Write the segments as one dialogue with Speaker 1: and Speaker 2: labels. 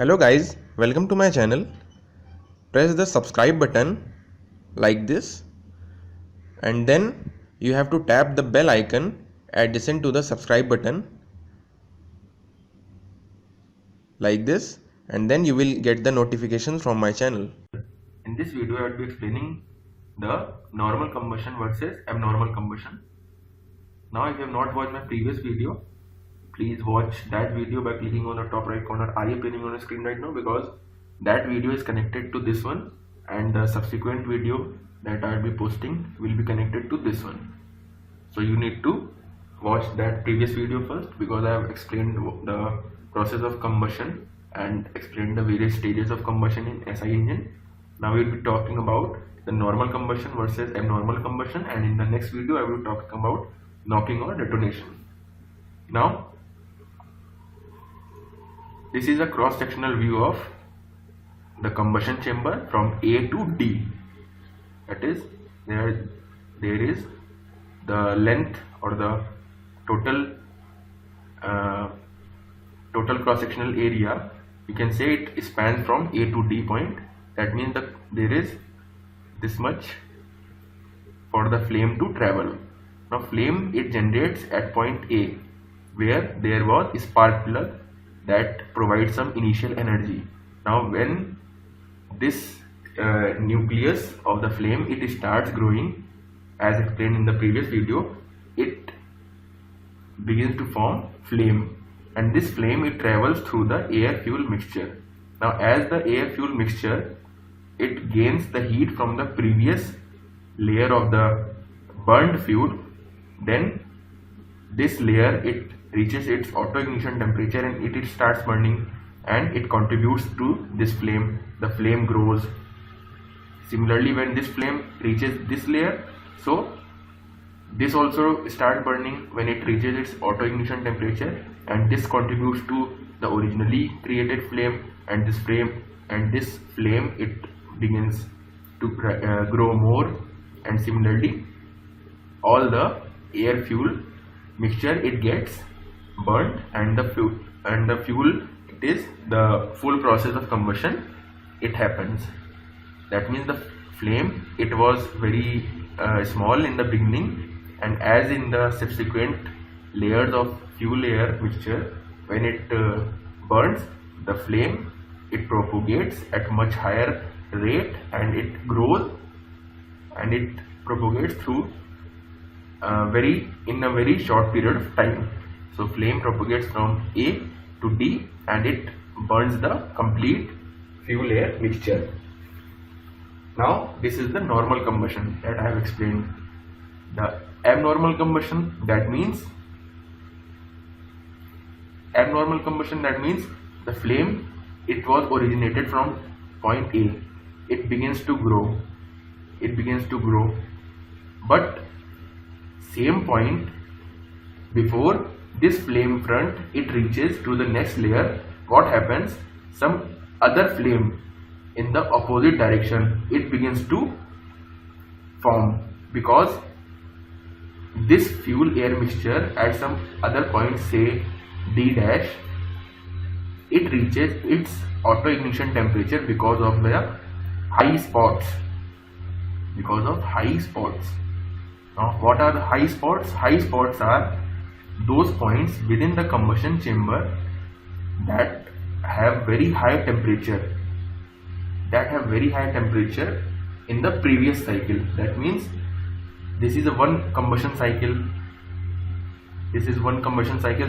Speaker 1: Hello guys, welcome to my channel. Press the subscribe button like this, and then you have to tap the bell icon adjacent to the subscribe button like this, and then you will get the notifications from my channel.
Speaker 2: In this video, I will be explaining the normal combustion versus abnormal combustion. Now, if you have not watched my previous video, please watch that video by clicking on the top right corner. Are you appearing on the screen right now? Because that video is connected to this one, and the subsequent video that I will be posting will be connected to this one. So you need to watch that previous video first, because I have explained the process of combustion and explained the various stages of combustion in SI engine. Now we will be talking about the normal combustion versus abnormal combustion, and in the next video I will be talking about knocking or detonation. Now this is a cross-sectional view of the combustion chamber from A to D. That is, there is the length or the total cross-sectional area. You can say it spans from A to D point. That means that there is this much for the flame to travel. Now flame, it generates at point A, where there was a spark plug that provides some initial energy. Now when this nucleus of the flame, it starts growing, as explained in the previous video, it begins to form flame, and this flame, it travels through the air fuel mixture. Now as the air fuel mixture, it gains the heat from the previous layer of the burned fuel, then this layer, it reaches its auto ignition temperature and it starts burning, and it contributes to this flame. The flame grows. Similarly, when this flame reaches this layer, so this also starts burning when it reaches its auto ignition temperature, and this contributes to the originally created flame, and this flame it begins to grow more, and similarly all the air fuel mixture, it gets burnt, and the fuel, it is the full process of combustion, it happens. That means the flame, it was very small in the beginning, and as in the subsequent layers of fuel air mixture, when it burns, the flame, it propagates at much higher rate, and it grows, and it propagates through in a very short period of time. So flame propagates from A to D, and it burns the complete fuel air mixture. Now this is the normal combustion that I have explained. The abnormal combustion, that means the flame, it was originated from point A. It begins to grow, but same point, before this flame front, it reaches to the next layer, what happens? Some other flame in the opposite direction, it begins to form, because this fuel air mixture at some other point, say D dash, it reaches its auto ignition temperature because of the high spots. Now what are the high spots? High spots are those points within the combustion chamber that have very high temperature, in the previous cycle. That means this is one combustion cycle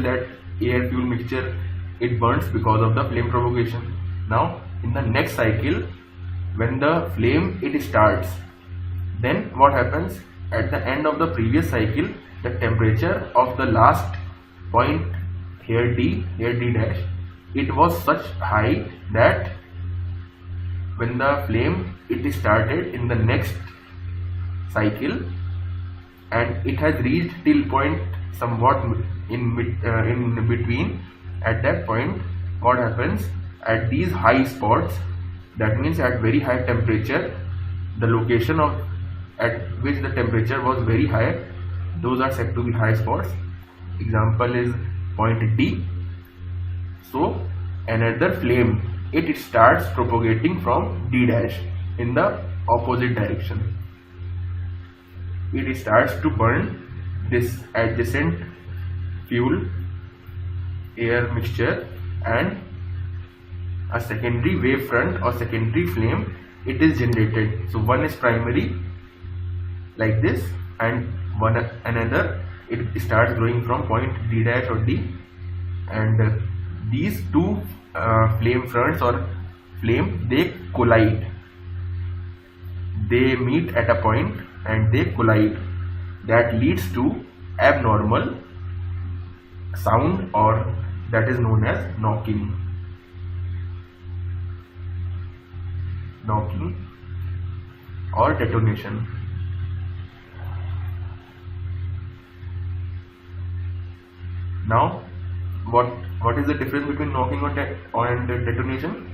Speaker 2: that air fuel mixture, it burns because of the flame propagation. Now in the next cycle, when the flame, it starts, then what happens? At the end of the previous cycle, the temperature of the last point, here D dash, it was such high that when the flame, it started in the next cycle, and it has reached till point somewhat in between. At that point, what happens? At these high spots, that means at very high temperature, the location at which the temperature was very high, those are said to be high spots. Example is point D. So another flame, it starts propagating from D dash in the opposite direction. It starts to burn this adjacent fuel air mixture, and a secondary wave front or secondary flame it is generated. So one is primary like this, and another it starts growing from point D dash or D, and these two flame fronts or flame, they collide, they meet at a point and they collide. That leads to abnormal sound, or that is known as knocking or detonation. Now what is the difference between knocking and detonation?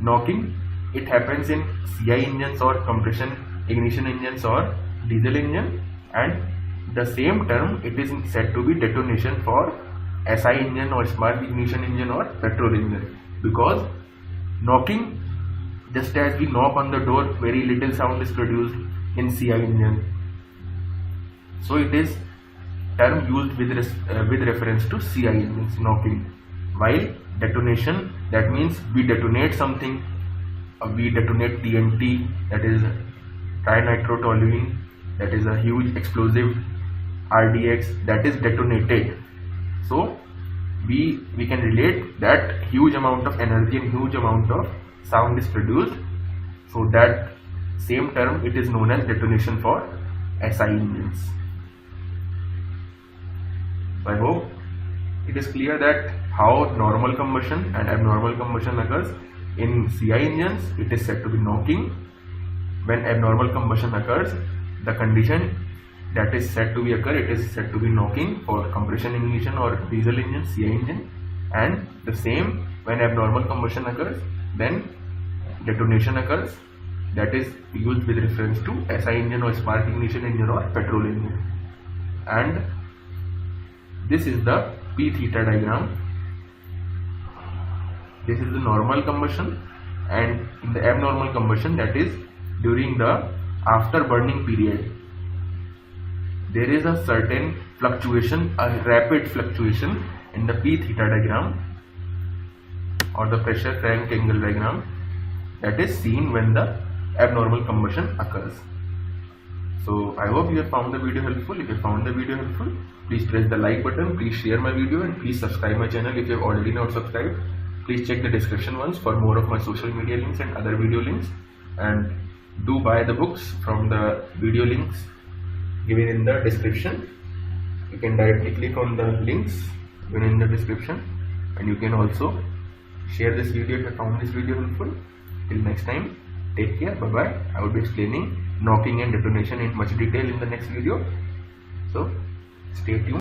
Speaker 2: Knocking, it happens in CI engines or compression ignition engines or diesel engine, and the same term it is said to be detonation for SI engine or spark ignition engine or petrol engine. Because knocking, just as we knock on the door, very little sound is produced in CI engine, so it is term used with reference to CI engines, knocking. While detonation, that means we detonate something, we detonate TNT, that is trinitrotoluene, that is a huge explosive, RDX, that is detonated. So we can relate that huge amount of energy and huge amount of sound is produced, so that same term it is known as detonation for SI engines. So I hope it is clear that how normal combustion and abnormal combustion occurs. In CI engines it is said to be knocking. When abnormal combustion occurs, the condition that is said to be occur, it is said to be knocking for compression ignition or diesel engine, CI engine, and the same when abnormal combustion occurs, then detonation occurs, that is used with reference to SI engine or spark ignition engine or petrol engine. And this is the P theta diagram. This is the normal combustion, and in the abnormal combustion, that is during the after burning period, there is a certain fluctuation, a rapid fluctuation in the P theta diagram or the pressure crank angle diagram, that is seen when the abnormal combustion occurs. So I hope you have found the video helpful. If you found the video helpful, please press the like button, please share my video, and please subscribe my channel if you have already not subscribed. Please check the description once for more of my social media links and other video links, and do buy the books from the video links given in the description. You can directly click on the links given in the description, and you can also share this video if you found this video helpful. Till next time, take care, bye bye. I will be explaining knocking and detonation in much detail in the next video, so stay tuned.